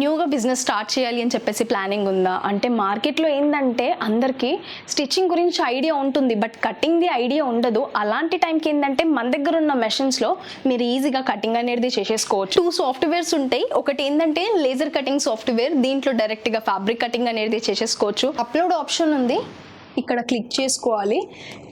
న్యూగా business start చేయాలి అని చెప్పేసి ప్లానింగ్ ఉందా? అంటే మార్కెట్లో ఏంటంటే అందరికీ స్టిచ్చింగ్ గురించి ఐడియా ఉంటుంది, బట్ కటింగ్ది ఐడియా ఉండదు. అలాంటి టైంకి ఏంటంటే మన దగ్గర ఉన్న మెషిన్స్లో మీరు ఈజీగా కటింగ్ అనేది చేసేసుకోవచ్చు. 2 సాఫ్ట్వేర్స్ ఉంటాయి. ఒకటి ఏంటంటే లేజర్ కటింగ్ సాఫ్ట్వేర్, దీంట్లో డైరెక్ట్గా ఫ్యాబ్రిక్ కటింగ్ అనేది చేసేసుకోవచ్చు. అప్లోడ్ ఆప్షన్ ఉంది, ఇక్కడ క్లిక్ చేసుకోవాలి.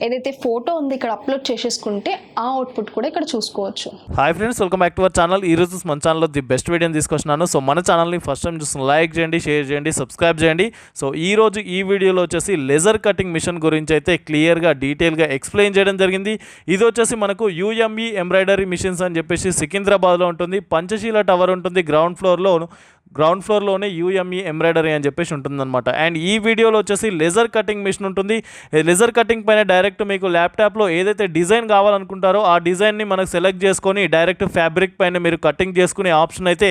ఏదైతే ఫోటో ఉంది ఇక్కడ అప్లోడ్ చేసేసుకుంటే ఆ అవుట్పుట్ కూడా ఇక్కడ చూసుకోవచ్చు. Hi friends, welcome back to our channel. ఈ రోజు మన ఛానల్లో ది బెస్ట్ వీడియోని తీసుకొచ్చినాను. సో మన ఛానల్ని ఫస్ట్ టైం చూస్తున్న లైక్ చేయండి, షేర్ చేయండి, సబ్స్క్రైబ్ చేయండి. సో ఈ రోజు ఈ వీడియోలో వచ్చేసి లేజర్ కటింగ్ మిషన్ గురించి అయితే క్లియర్గా డీటెయిల్గా ఎక్స్ప్లెయిన్ చేయడం జరిగింది. ఇది వచ్చేసి మనకు యూఎంఈ ఎంబ్రాయిడరీ మిషన్స్ అని చెప్పేసి సికింద్రాబాద్లో ఉంటుంది. పంచశీల టవర్ ఉంటుంది గ్రౌండ్ ఫ్లోర్లోనే యూఎంఈ ఎంబ్రాయిడరీ అని చెప్పేసి ఉంటుందన్నమాట. అండ్ ఈ వీడియోలో వచ్చేసి లేజర్ కటింగ్ మిషన్ ఉంటుంది. లేజర్ కటింగ్ పైన డైరెక్ట్ మీకు ల్యాప్టాప్లో ఏదైతే డిజైన్ కావాలనుకుంటారో ఆ డిజైన్ని మనకు సెలెక్ట్ చేసుకొని డైరెక్ట్ ఫ్యాబ్రిక్ పైన మీరు కటింగ్ చేసుకునే ఆప్షన్ అయితే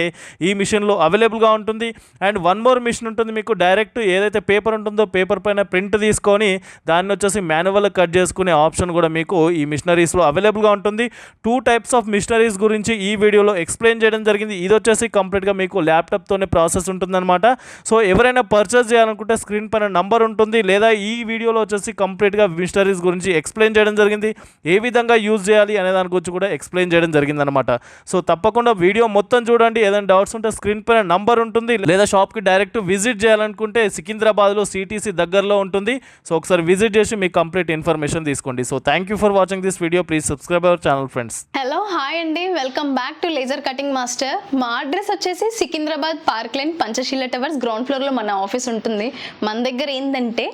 ఈ మిషన్లో అవైలబుల్గా ఉంటుంది. అండ్ వన్ మోర్ మిషన్ ఉంటుంది, మీకు డైరెక్ట్ ఏదైతే పేపర్ ఉంటుందో పేపర్ పైన ప్రింట్ తీసుకొని దాన్ని వచ్చేసి మాన్యువల్ కట్ చేసుకునే ఆప్షన్ కూడా మీకు ఈ మిషనరీస్లో అవైలబుల్గా ఉంటుంది. 2 టైప్స్ ఆఫ్ మిషనరీస్ గురించి ఈ వీడియోలో ఎక్స్ప్లెయిన్ చేయడం జరిగింది. ఇది వచ్చేసి కంప్లీట్గా మీకు ల్యాప్టాప్ ప్రాసెస్ ఉంటుందన్నమాట. సో ఎవరైనా పర్చేస్ చేయాలనుకుంటే స్క్రీన్ పైన నంబర్ ఉంటుంది, లేదా ఈ వీడియోలో వచ్చేసి కంప్లీట్గా మిషనరీస్ గురించి ఎక్స్ప్లెయిన్ చేయడం జరిగింది. ఏ విధంగా యూజ్ చేయాలి అనే దాని గురించి కూడా ఎక్స్ప్లెయిన్ చేయడం జరిగిందనమాట. సో తప్పకుండా వీడియో మొత్తం చూడండి. ఏదైనా డౌట్స్ ఉంటే స్క్రీన్ పైన నంబర్ ఉంటుంది, లేదా షాప్కి డైరెక్ట్ విజిట్ చేయాలనుకుంటే సికింద్రాబాద్లో సిటీసీ దగ్గరలో ఉంటుంది. సో ఒకసారి విజిట్ చేసి మీకు కంప్లీట్ ఇన్ఫర్మేషన్ తీసుకోండి. So thank you for watching this video. Please subscribe our channel friends. Hello, hi అండి, welcome back to laser cutting master. మా అడ్రస్ వచ్చేసి Secunderabad park lane, Panchasheel towers, ground ఫ్లోర్లో మన ఆఫీస్ ఉంటుంది. మన దగ్గర ఏంటంటే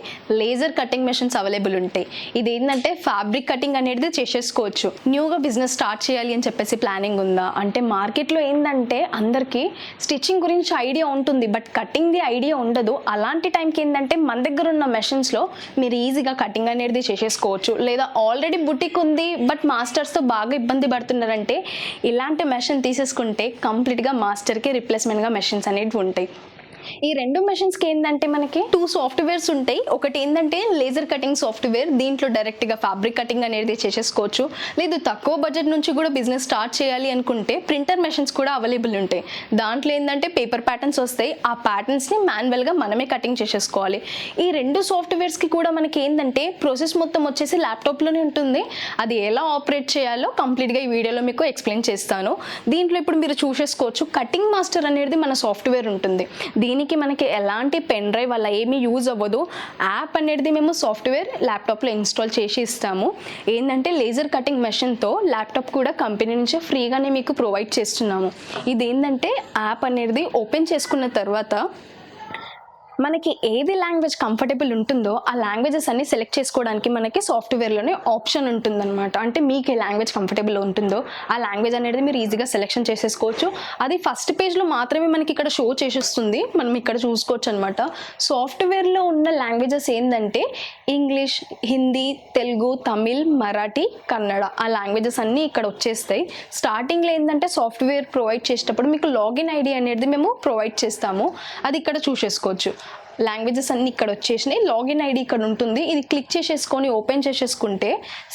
లేజర్ కటింగ్ మెషిన్స్ అవైలబుల్ ఉంటాయి. ఇది ఏంటంటే ఫ్యాబ్రిక్ కటింగ్ అనేది చేసేసుకోవచ్చు. న్యూగా బిజినెస్ స్టార్ట్ చేయాలి అని చెప్పేసి ప్లానింగ్ ఉందా? అంటే మార్కెట్లో ఏంటంటే అందరికీ స్టిచ్చింగ్ గురించి ఐడియా ఉంటుంది, బట్ కటింగ్ది ఐడియా ఉండదు. అలాంటి టైంకి ఏంటంటే మన దగ్గర ఉన్న మెషిన్స్లో మీరు ఈజీగా కటింగ్ అనేది చేసేసుకోవచ్చు. లేదా ఆల్రెడీ బుటిక్ ఉంది బట్ మాస్టర్స్తో బాగా ఇబ్బంది పడుతున్నారంటే ఇలాంటి మెషిన్ తీసేసుకుంటే కంప్లీట్గా మాస్టర్కి రిప్లేస్మెంట్గా మెషిన్స్ అనేవి ఉంటాయి. ఈ 2 మెషిన్స్కి ఏంటంటే మనకి 2 సాఫ్ట్వేర్స్ ఉంటాయి. ఒకటి ఏంటంటే లేజర్ కటింగ్ సాఫ్ట్వేర్, దీంట్లో డైరెక్ట్గా ఫ్యాబ్రిక్ కటింగ్ అనేది చేసేసుకోవచ్చు. లేదు తక్కువ బడ్జెట్ నుంచి కూడా బిజినెస్ స్టార్ట్ చేయాలి అనుకుంటే ప్రింటర్ మెషిన్స్ కూడా అవైలబుల్ ఉంటాయి. దాంట్లో ఏంటంటే పేపర్ ప్యాటర్న్స్ వస్తాయి, ఆ ప్యాటర్న్స్ని మాన్యువల్గా మనమే కటింగ్ చేసేసుకోవాలి. ఈ 2 సాఫ్ట్వేర్స్కి కూడా మనకి ఏంటంటే ప్రాసెస్ మొత్తం వచ్చేసి ల్యాప్టాప్లోనే ఉంటుంది. అది ఎలా ఆపరేట్ చేయాలో కంప్లీట్గా ఈ వీడియోలో మీకు ఎక్స్ప్లెయిన్ చేస్తాను. దీంట్లో ఇప్పుడు మీరు చూసేసుకోవచ్చు, కటింగ్ మాస్టర్ అనేది మన సాఫ్ట్వేర్ ఉంటుంది. దీనికి మనకి ఎలాంటి పెన్ డ్రైవ్ అలా ఏమీ యూజ్ అవ్వదు. యాప్ అనేది మేము సాఫ్ట్వేర్ ల్యాప్టాప్లో ఇన్స్టాల్ చేసి ఇస్తాము. ఏంటంటే లేజర్ కటింగ్ మెషిన్తో ల్యాప్టాప్ కూడా కంపెనీ నుంచి ఫ్రీగానే మీకు ప్రొవైడ్ చేస్తున్నాము. ఇది ఏంటంటే యాప్ అనేది ఓపెన్ చేసుకున్న తర్వాత మనకి ఏది లాంగ్వేజ్ కంఫర్టబుల్ ఉంటుందో ఆ లాంగ్వేజెస్ అన్ని సెలెక్ట్ చేసుకోవడానికి మనకి సాఫ్ట్వేర్లోనే ఆప్షన్ ఉంటుందన్నమాట. అంటే మీకు ఏ లాంగ్వేజ్ కంఫర్టబుల్ ఉంటుందో ఆ లాంగ్వేజ్ అనేది మీరు ఈజీగా సెలెక్షన్ చేసేసుకోవచ్చు. అది ఫస్ట్ పేజ్లో మాత్రమే మనకి ఇక్కడ షో చేసేస్తుంది, మనం ఇక్కడ చూసుకోవచ్చు అనమాట. సాఫ్ట్వేర్లో ఉన్న లాంగ్వేజెస్ ఏంటంటే ఇంగ్లీష్, హిందీ, తెలుగు, తమిళ్, మరాఠీ, కన్నడ, ఆ లాంగ్వేజెస్ అన్నీ ఇక్కడ వచ్చేస్తాయి. స్టార్టింగ్లో ఏంటంటే సాఫ్ట్వేర్ ప్రొవైడ్ చేసేటప్పుడు మీకు లాగిన్ ఐడి అనేది మేము ప్రొవైడ్ చేస్తాము, అది ఇక్కడ చూసేసుకోవచ్చు. లాంగ్వేజెస్ అన్నీ ఇక్కడ వచ్చేసినాయి, లాగిన్ ఐడి ఇక్కడ ఉంటుంది. ఇది క్లిక్ చేసేసుకొని ఓపెన్ చేసేసుకుంటే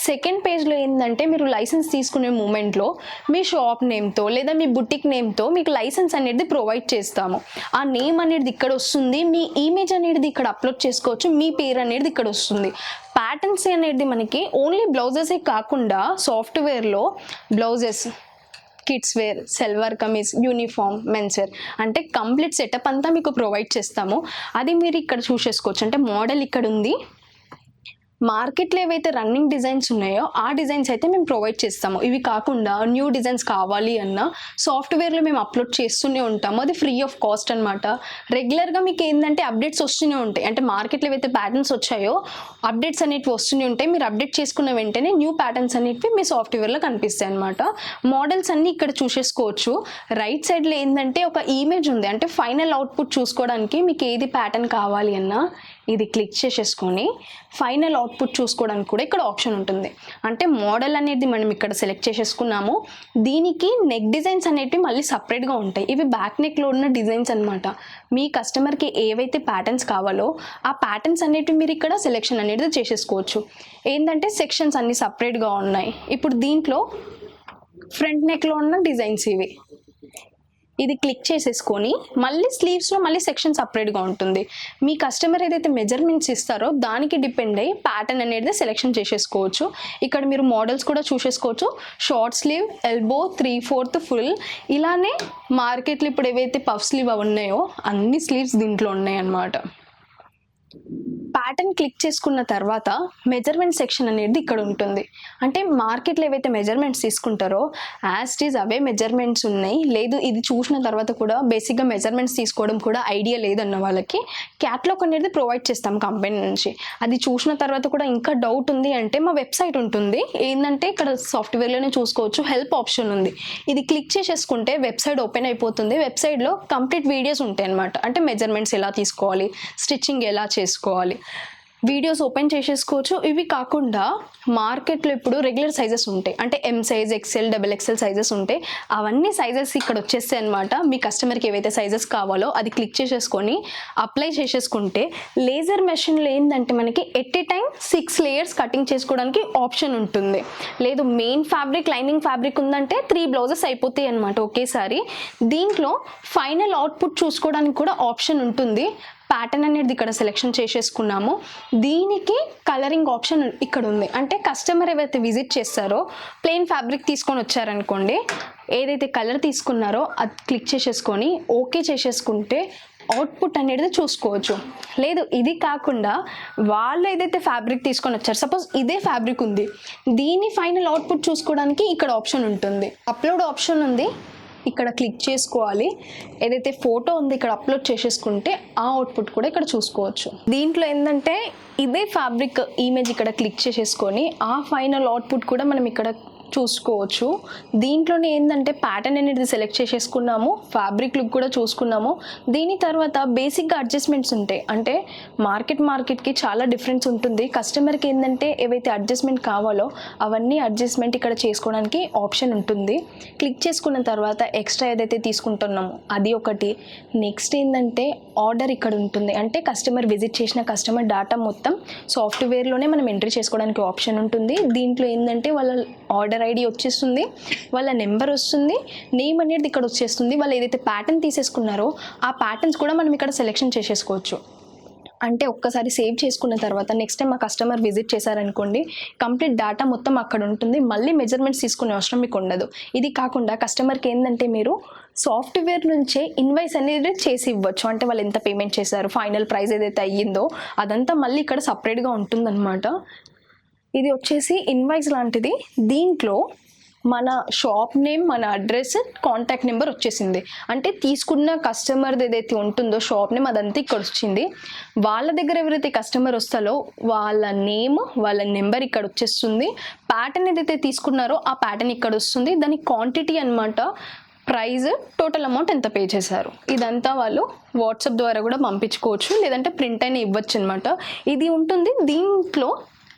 సెకండ్ పేజ్లో ఏంటంటే మీరు లైసెన్స్ తీసుకునే మూమెంట్లో మీ షాప్ నేమ్తో లేదా మీ బుటిక్ నేమ్తో మీకు లైసెన్స్ అనేది ప్రొవైడ్ చేస్తాము. ఆ నేమ్ అనేది ఇక్కడ వస్తుంది, మీ ఇమేజ్ అనేది ఇక్కడ అప్లోడ్ చేసుకోవచ్చు, మీ పేరు అనేది ఇక్కడ వస్తుంది. ప్యాటర్న్స్ అనేది మనకి ఓన్లీ బ్లౌజెసే కాకుండా సాఫ్ట్వేర్లో blouses, kids wear, salwar kameez, uniform, men's wear అంటే కంప్లీట్ సెటప్ అంతా మీకు ప్రొవైడ్ చేస్తాము. అది మీరు ఇక్కడ చూసేసుకోవచ్చు. అంటే మోడల్ ఇక్కడ ఉంది. మార్కెట్లో ఏవైతే రన్నింగ్ డిజైన్స్ ఉన్నాయో ఆ డిజైన్స్ అయితే మేము ప్రొవైడ్ చేస్తాము. ఇవి కాకుండా న్యూ డిజైన్స్ కావాలి అన్న సాఫ్ట్వేర్లో మేము అప్లోడ్ చేస్తూనే ఉంటాము. అది ఫ్రీ ఆఫ్ కాస్ట్ అనమాట. రెగ్యులర్గా మీకు ఏంటంటే అప్డేట్స్ వస్తూనే ఉంటాయి. అంటే మార్కెట్లో ఏవైతే ప్యాటర్న్స్ వచ్చాయో అప్డేట్స్ అనేవి వస్తూనే ఉంటాయి. మీరు అప్డేట్ చేసుకున్న వెంటనే న్యూ ప్యాటర్న్స్ అనేవి మీ సాఫ్ట్వేర్లో కనిపిస్తాయి అనమాట. మోడల్స్ అన్నీ ఇక్కడ చూసేసుకోవచ్చు. రైట్ సైడ్లో ఏంటంటే ఒక ఇమేజ్ ఉంది, అంటే ఫైనల్ అవుట్పుట్ చూసుకోవడానికి మీకు ఏది ప్యాటర్న్ కావాలి అన్నా ఇది క్లిక్ చేసేసుకొని ఫైనల్ అవుట్పుట్ చూసుకోవడానికి కూడా ఇక్కడ ఆప్షన్ ఉంటుంది. అంటే మోడల్ అనేది మనం ఇక్కడ సెలెక్ట్ చేసేసుకున్నాము. దీనికి నెక్ డిజైన్స్ అనేవి మళ్ళీ సపరేట్గా ఉంటాయి. ఇవి బ్యాక్ నెక్లో ఉన్న డిజైన్స్ అనమాట. మీ కస్టమర్కి ఏవైతే ప్యాటర్న్స్ కావాలో ఆ ప్యాటర్న్స్ అనేవి మీరు ఇక్కడ సెలెక్షన్ అనేది చేసేసుకోవచ్చు. ఏంటంటే సెక్షన్స్ అన్నీ సపరేట్గా ఉన్నాయి. ఇప్పుడు దీంట్లో ఫ్రంట్ నెక్లో ఉన్న డిజైన్స్ ఇవి. ఇది క్లిక్ చేసేసుకొని మళ్ళీ స్లీవ్స్లో మళ్ళీ సెక్షన్ సపరేట్గా ఉంటుంది. మీ కస్టమర్ ఏదైతే మెజర్మెంట్స్ ఇస్తారో దానికి డిపెండ్ అయ్యి ప్యాటర్న్ అనేది సెలెక్షన్ చేసేసుకోవచ్చు. ఇక్కడ మీరు మోడల్స్ కూడా చూసేసుకోవచ్చు. షార్ట్ స్లీవ్, ఎల్బో, 3/4 ఫుల్, ఇలానే మార్కెట్లో ఇప్పుడు ఏవైతే పఫ్ స్లీవ్ అవి ఉన్నాయో అన్ని స్లీవ్స్ దీంట్లో ఉన్నాయి అన్నమాట. ప్యాటర్న్ క్లిక్ చేసుకున్న తర్వాత మెజర్మెంట్ సెక్షన్ అనేది ఇక్కడ ఉంటుంది. అంటే మార్కెట్లో ఏవైతే మెజర్మెంట్స్ తీసుకుంటారో as it is away measurements ఉన్నాయి. లేదు ఇది చూసిన తర్వాత కూడా బేసిక్గా మెజర్మెంట్స్ తీసుకోవడం కూడా ఐడియా లేదన్న వాళ్ళకి క్యాటలాగ్ అనేది ప్రొవైడ్ చేస్తాం కంపెనీ నుంచి. అది చూసిన తర్వాత కూడా ఇంకా డౌట్ ఉంది అంటే మా వెబ్సైట్ ఉంటుంది. ఏంటంటే ఇక్కడ సాఫ్ట్వేర్లోనే చూసుకోవచ్చు, హెల్ప్ ఆప్షన్ ఉంది. ఇది క్లిక్ చేసేసుకుంటే వెబ్సైట్ ఓపెన్ అయిపోతుంది. వెబ్సైట్లో కంప్లీట్ వీడియోస్ ఉంటాయి అన్నమాట. అంటే మెజర్మెంట్స్ ఎలా తీసుకోవాలి, స్టిచ్చింగ్ ఎలా చేసుకోవాలి, వీడియోస్ ఓపెన్ చేసేసుకోవచ్చు. ఇవి కాకుండా మార్కెట్లో ఇప్పుడు రెగ్యులర్ సైజెస్ ఉంటాయి. అంటే M size, XL, XXL sizes ఉంటాయి. అవన్నీ సైజెస్ ఇక్కడ వచ్చేస్తాయి అనమాట. మీ కస్టమర్కి ఏవైతే సైజెస్ కావాలో అది క్లిక్ చేసేసుకొని అప్లై చేసేసుకుంటే లేజర్ మెషిన్లో ఏంటంటే మనకి at a time 6 layers cutting చేసుకోవడానికి ఆప్షన్ ఉంటుంది. లేదు మెయిన్ ఫ్యాబ్రిక్, లైనింగ్ ఫ్యాబ్రిక్ ఉందంటే 3 బ్లౌజెస్ అయిపోతాయి అనమాట ఒకేసారి. దీంట్లో ఫైనల్ అవుట్పుట్ చూసుకోవడానికి కూడా ఆప్షన్ ఉంటుంది. ప్యాటర్న్ అనేది ఇక్కడ సెలెక్షన్ చేసేసుకున్నాము. దీనికి కలరింగ్ ఆప్షన్ ఇక్కడ ఉంది. అంటే కస్టమర్ ఏవైతే విజిట్ చేస్తారో ప్లెయిన్ ఫ్యాబ్రిక్ తీసుకొని వచ్చారనుకోండి, ఏదైతే కలర్ తీసుకున్నారో అది క్లిక్ చేసేసుకొని ఓకే చేసేసుకుంటే అవుట్పుట్ అనేది చూసుకోవచ్చు. లేదు ఇది కాకుండా వాళ్ళు ఏదైతే ఫ్యాబ్రిక్ తీసుకొని వచ్చారు, సపోజ్ ఇదే ఫ్యాబ్రిక్ ఉంది, దీని ఫైనల్ అవుట్పుట్ చూసుకోవడానికి ఇక్కడ ఆప్షన్ ఉంటుంది. అప్లోడ్ ఆప్షన్ ఉంది, ఇక్కడ క్లిక్ చేసుకోవాలి. ఏదైతే ఫోటో ఉంది ఇక్కడ అప్లోడ్ చేసేసుకుంటే ఆ అవుట్పుట్ కూడా ఇక్కడ చూసుకోవచ్చు. దీంట్లో ఏంటంటే ఇదే ఫ్యాబ్రిక్ ఇమేజ్ ఇక్కడ క్లిక్ చేసేసుకొని ఆ ఫైనల్ అవుట్పుట్ కూడా మనం ఇక్కడ చూసుకోవచ్చు. దీంట్లోనే ఏంటంటే ప్యాటర్న్ అనేది సెలెక్ట్ చేసేసుకున్నాము, ఫ్యాబ్రిక్ లుక్ కూడా చూసుకున్నాము. దీని తర్వాత బేసిక్గా అడ్జస్ట్మెంట్స్ ఉంటాయి. అంటే మార్కెట్కి చాలా డిఫరెన్స్ ఉంటుంది. కస్టమర్కి ఏంటంటే ఏవైతే అడ్జస్ట్మెంట్ కావాలో అవన్నీ అడ్జస్ట్మెంట్ ఇక్కడ చేసుకోవడానికి ఆప్షన్ ఉంటుంది. క్లిక్ చేసుకున్న తర్వాత ఎక్స్ట్రా ఏదైతే తీసుకుంటున్నామో అది ఒకటి. నెక్స్ట్ ఏంటంటే ఆర్డర్ ఇక్కడ ఉంటుంది. అంటే కస్టమర్ విజిట్ చేసిన కస్టమర్ డేటా మొత్తం సాఫ్ట్వేర్లోనే మనం ఎంట్రీ చేసుకోవడానికి ఆప్షన్ ఉంటుంది. దీంట్లో ఏంటంటే వాళ్ళ ఆర్డర్ ఐడి వచ్చేస్తుంది, వాళ్ళ నెంబర్ వస్తుంది, నేమ్ అనేది ఇక్కడ వచ్చేస్తుంది. వాళ్ళు ఏదైతే ప్యాటర్న్ తీసేసుకున్నారో ఆ ప్యాటర్న్స్ కూడా మనం ఇక్కడ సెలెక్షన్ చేసేసుకోవచ్చు. అంటే ఒక్కసారి సేవ్ చేసుకున్న తర్వాత నెక్స్ట్ టైం మా కస్టమర్ విజిట్ చేశారనుకోండి, కంప్లీట్ డేటా మొత్తం అక్కడ ఉంటుంది. మళ్ళీ మెజర్మెంట్స్ తీసుకునే అవసరం మీకు ఉండదు. ఇది కాకుండా కస్టమర్కి ఏంటంటే మీరు సాఫ్ట్వేర్ నుంచే ఇన్వాయిస్ అనేది చేసి ఇవ్వచ్చు. అంటే వాళ్ళు ఎంత పేమెంట్ చేశారు, ఫైనల్ ప్రైస్ ఏదైతే అయ్యిందో అదంతా మళ్ళీ ఇక్కడ సపరేట్గా ఉంటుందన్నమాట. ఇది వచ్చేసి ఇన్వాయిస్ లాంటిది. దీంట్లో మన షాప్ నేమ్, మన అడ్రస్, కాంటాక్ట్ నెంబర్ వచ్చేసింది. అంటే తీసుకున్న కస్టమర్ది ఏదైతే ఉంటుందో షాప్ నేమ్ అదంతా ఇక్కడ వచ్చింది. వాళ్ళ దగ్గర ఎవరైతే కస్టమర్ వస్తారో వాళ్ళ నేమ్, వాళ్ళ నెంబర్ ఇక్కడ వచ్చేస్తుంది. ప్యాటర్న్ ఏదైతే తీసుకున్నారో ఆ ప్యాటర్న్ ఇక్కడ వస్తుంది. దాని క్వాంటిటీ అన్నమాట, ప్రైజ్, టోటల్ అమౌంట్ ఎంత పే చేశారు, ఇదంతా వాళ్ళు వాట్సాప్ ద్వారా కూడా పంపించుకోవచ్చు. లేదంటే ప్రింట్ అయినా ఇవ్వచ్చు అనమాట. ఇది ఉంటుంది. దీంట్లో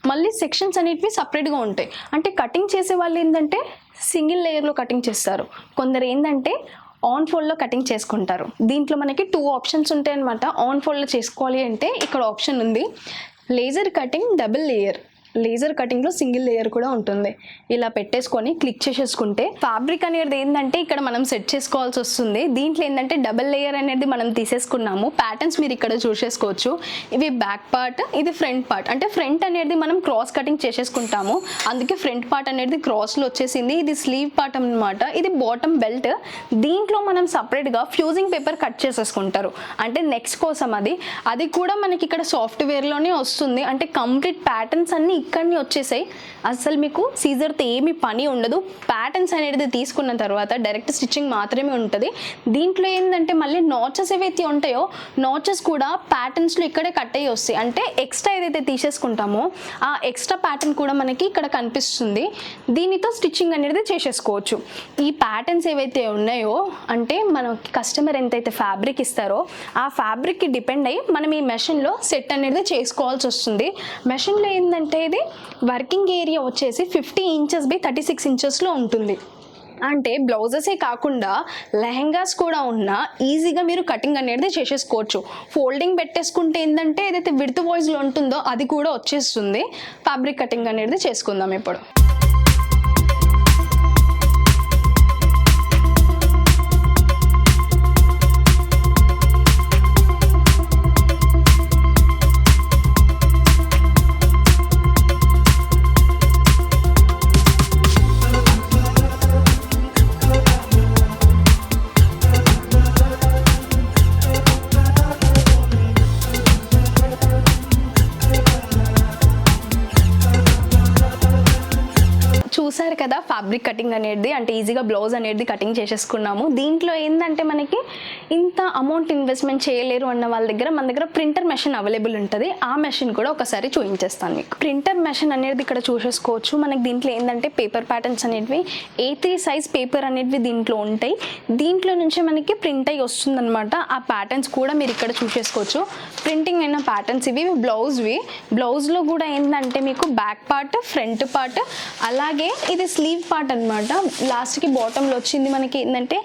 మళ్ళీ సెక్షన్స్ అనేటివి సపరేట్గా ఉంటాయి. అంటే కటింగ్ చేసే వాళ్ళు ఏంటంటే సింగిల్ లేయర్లో కటింగ్ చేస్తారు, కొందరు ఏంటంటే ఆన్ ఫోల్డ్లో కటింగ్ చేసుకుంటారు. దీంట్లో మనకి 2 ఆప్షన్స్ ఉంటాయి అనమాట. ఆన్ ఫోల్డ్లో చేసుకోవాలి అంటే ఇక్కడ ఆప్షన్ ఉంది, laser cutting double layer. Laser కటింగ్లో సింగిల్ లేయర్ కూడా ఉంటుంది. ఇలా పెట్టేసుకొని క్లిక్ చేసేసుకుంటే ఫ్యాబ్రిక్ అనేది ఏంటంటే ఇక్కడ మనం సెట్ చేసుకోవాల్సి వస్తుంది. దీంట్లో ఏంటంటే డబుల్ లేయర్ అనేది మనం తీసేసుకున్నాము. ప్యాటర్న్స్ మీరు ఇక్కడ చూసేసుకోవచ్చు. ఇవి బ్యాక్ పార్ట్, ఇది ఫ్రంట్ పార్ట్. అంటే ఫ్రంట్ అనేది మనం క్రాస్ కటింగ్ చేసేసుకుంటాము, అందుకే ఫ్రంట్ పార్ట్ అనేది క్రాస్లో వచ్చేసింది. ఇది స్లీవ్ పార్ట్ అన్నమాట. ఇది బాటమ్ బెల్ట్. దీంట్లో మనం సపరేట్గా ఫ్యూజింగ్ పేపర్ కట్ చేసేసుకుంటారు. అంటే నెక్స్ట్ కోసం అది కూడా మనకి ఇక్కడ సాఫ్ట్వేర్లోనే వస్తుంది. అంటే కంప్లీట్ ప్యాటర్న్స్ అన్ని ఇక్కడనే వచ్చేసాయి. అసలు మీకు సీజర్తో ఏమి పని ఉండదు. ప్యాటర్న్స్ అనేది తీసుకున్న తర్వాత డైరెక్ట్ స్టిచ్చింగ్ మాత్రమే ఉంటుంది. దీంట్లో ఏంటంటే మళ్ళీ నాచెస్ ఏవైతే ఉంటాయో నాచెస్ కూడా ప్యాటర్న్స్లో ఇక్కడే కట్ అయ్యి వస్తాయి. అంటే ఎక్స్ట్రా ఏదైతే తీసేసుకుంటామో ఆ ఎక్స్ట్రా ప్యాటర్న్ కూడా మనకి ఇక్కడ కనిపిస్తుంది. దీనితో స్టిచ్చింగ్ అనేది చేసేసుకోవచ్చు. ఈ ప్యాటర్న్స్ ఏవైతే ఉన్నాయో అంటే మనకి కస్టమర్ ఎంతైతే ఫ్యాబ్రిక్ ఇస్తారో ఆ ఫ్యాబ్రిక్కి డిపెండ్ అయ్యి మనం ఈ మెషిన్లో సెట్ అనేది చేసుకోవాల్సి వస్తుంది. మెషిన్లో ఏంటంటే ఇది వర్కింగ్ ఏరియా వచ్చేసి 50 ఇంచెస్ బై 36 ఇంచెస్లో ఉంటుంది. అంటే బ్లౌజెసే కాకుండా లెహెంగాస్ కూడా ఉన్నా ఈజీగా మీరు కటింగ్ అనేది చేసేసుకోవచ్చు. ఫోల్డింగ్ పెట్టేసుకుంటే ఏంటంటే ఏదైతే విడ్త్ వాయిస్లో ఉంటుందో అది కూడా వచ్చేస్తుంది. ఫ్యాబ్రిక్ కటింగ్ అనేది చేసుకుందాం ఇప్పుడు. కదా ఫ్యాబ్రిక్ కటింగ్ అనేది, అంటే ఈజీగా బ్లౌజ్ అనేది కటింగ్ చేసేసుకున్నాము. దీంట్లో ఏంటంటే మనకి ఇంత అమౌంట్ ఇన్వెస్ట్మెంట్ చేయలేరు అన్న వాళ్ళ దగ్గర మన దగ్గర ప్రింటర్ మెషిన్ అవైలబుల్ ఉంటుంది. ఆ మెషిన్ కూడా ఒకసారి చూపించేస్తాను మీకు. ప్రింటర్ మెషిన్ అనేది ఇక్కడ చూసేసుకోవచ్చు. మనకి దీంట్లో ఏంటంటే పేపర్ ప్యాటర్న్స్ అనేవి A3 సైజ్ పేపర్ అనేవి దీంట్లో ఉంటాయి. దీంట్లో నుంచి మనకి ప్రింట్ అయ్యి వస్తుందన్నమాట. ఆ ప్యాటర్న్స్ కూడా మీరు ఇక్కడ చూసేసుకోవచ్చు. ప్రింటింగ్ అయిన ప్యాటర్న్స్ ఇవి బ్లౌజ్లో కూడా ఏంటంటే మీకు బ్యాక్ పార్ట్, ఫ్రంట్ పార్ట్, అలాగే ఇది స్లీవ్ పార్ట్ అనమాట. లాస్ట్కి బాటంలో వచ్చింది మనకి ఏంటంటే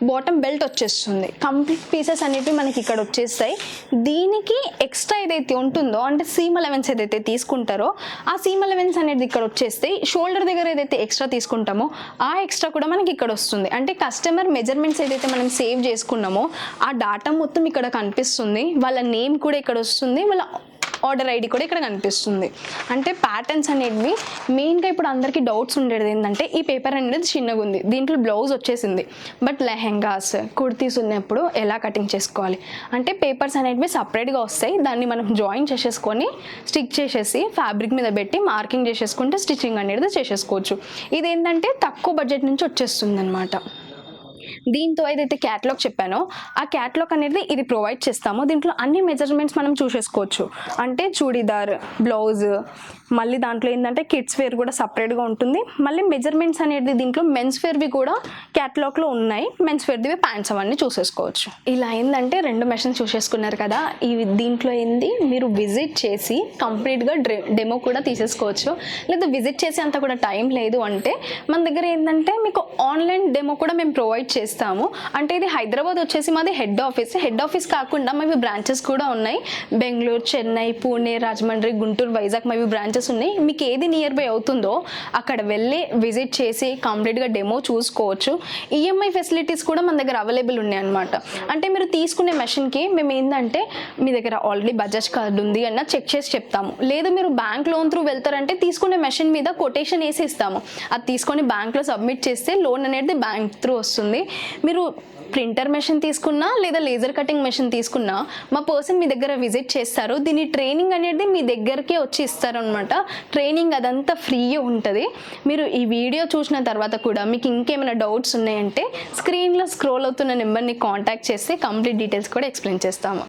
బాటమ్ బెల్ట్ వచ్చేస్తుంది. కంప్లీట్ పీసెస్ అనేవి మనకి ఇక్కడ వచ్చేస్తాయి. దీనికి ఎక్స్ట్రా ఏదైతే ఉంటుందో అంటే సీమ్ అలవెన్స్ ఏదైతే తీసుకుంటారో ఆ సీమ్ అలవెన్స్ అనేది ఇక్కడ వచ్చేస్తాయి. షోల్డర్ దగ్గర ఏదైతే ఎక్స్ట్రా తీసుకుంటామో ఆ ఎక్స్ట్రా కూడా మనకి ఇక్కడ వస్తుంది. అంటే కస్టమర్ మెజర్మెంట్స్ ఏదైతే మనం సేవ్ చేసుకున్నామో ఆ డాటా మొత్తం ఇక్కడ కనిపిస్తుంది. వాళ్ళ నేమ్ కూడా ఇక్కడ వస్తుంది, వాళ్ళ ఆర్డర్ ఐడి కూడా ఇక్కడ కనిపిస్తుంది. అంటే ప్యాటర్న్స్ అనేవి మెయిన్గా ఇప్పుడు అందరికీ డౌట్స్ ఉండేది ఏంటంటే ఈ పేపర్ అనేది చిన్నగా ఉంది, దీంట్లో బ్లౌజ్ వచ్చేసింది, బట్ లెహెంగాస్, కుర్తీస్ ఉన్నప్పుడు ఎలా కటింగ్ చేసుకోవాలి అంటే పేపర్స్ అనేవి సపరేట్గా వస్తాయి. దాన్ని మనం జాయిన్ చేసేసుకొని స్టిక్ చేసేసి ఫ్యాబ్రిక్ మీద పెట్టి మార్కింగ్ చేసేసుకుంటే స్టిచ్చింగ్ అనేది చేసేసుకోవచ్చు. ఇదేంటంటే తక్కువ బడ్జెట్ నుంచి వచ్చేస్తుంది అనమాట. దీంతో ఏదైతే క్యాటలాగ్ చెప్పానో ఆ క్యాటలాగ్ అనేది ఇది ప్రొవైడ్ చేస్తామో దీంట్లో అన్ని మెజర్మెంట్స్ మనం చూసేసుకోవచ్చు. అంటే చూడీదార్, బ్లౌజ్, మళ్ళీ దాంట్లో ఏంటంటే కిడ్స్ వేర్ కూడా సపరేట్గా ఉంటుంది. మళ్ళీ మెజర్మెంట్స్ అనేది దీంట్లో మెన్స్ వేర్వి కూడా క్యాటలాగ్లో ఉన్నాయి. మెన్స్ వేర్దివి ప్యాంట్స్ అవన్నీ చూసేసుకోవచ్చు. ఇలా ఏంటంటే 2 మెషిన్స్ చూసేసుకున్నారు కదా. దీంట్లో ఏంది మీరు విజిట్ చేసి కంప్లీట్గా డెమో కూడా తీసేసుకోవచ్చు. లేదా విజిట్ చేసి అంత కూడా టైం లేదు అంటే మన దగ్గర ఏంటంటే మీకు ఆన్లైన్ డెమో కూడా మేము ప్రొవైడ్ చేస్తాము. అంటే ఇది హైదరాబాద్ వచ్చేసి మాది హెడ్ ఆఫీస్ కాకుండా మావి బ్రాంచెస్ కూడా ఉన్నాయి. బెంగళూరు, చెన్నై, పూణే, రాజమండ్రి, గుంటూరు, వైజాగ్ మావి బ్రాంచెస్ ఉన్నాయి. మీకు ఏది నియర్ బై అవుతుందో అక్కడ వెళ్ళి విజిట్ చేసి కంప్లీట్గా డెమో చూసుకోవచ్చు. ఈఎంఐ ఫెసిలిటీస్ కూడా మన దగ్గర అవైలబుల్ ఉన్నాయి అనమాట. అంటే మీరు తీసుకునే మెషిన్కి మేము ఏంటంటే మీ దగ్గర ఆల్రెడీ బజాజ్ కార్డు ఉంది అన్న చెక్ చేసి చెప్తాము. లేదు మీరు బ్యాంక్ లోన్ త్రూ వెళ్తారంటే తీసుకునే మెషిన్ మీద కొటేషన్ వేసి ఇస్తాము. అది తీసుకొని బ్యాంక్లో సబ్మిట్ చేస్తే లోన్ అనేది బ్యాంక్ త్రూ వస్తుంది. మీరు ప్రింటర్ మెషిన్ తీసుకున్నా లేదా లేజర్ కటింగ్ మెషిన్ తీసుకున్నా మా పర్సన్ మీ దగ్గర విజిట్ చేస్తారు. దీని ట్రైనింగ్ అనేది మీ దగ్గరకే వచ్చి ఇస్తారనమాట. ట్రైనింగ్ అదంతా ఫ్రీ ఉంటుంది. మీరు ఈ వీడియో చూసిన తర్వాత కూడా మీకు ఇంకేమైనా డౌట్స్ ఉన్నాయంటే స్క్రీన్లో స్క్రోల్ అవుతున్న నెంబర్ని కాంటాక్ట్ చేస్తే కంప్లీట్ డీటెయిల్స్ కూడా ఎక్స్ప్లెయిన్ చేస్తాము.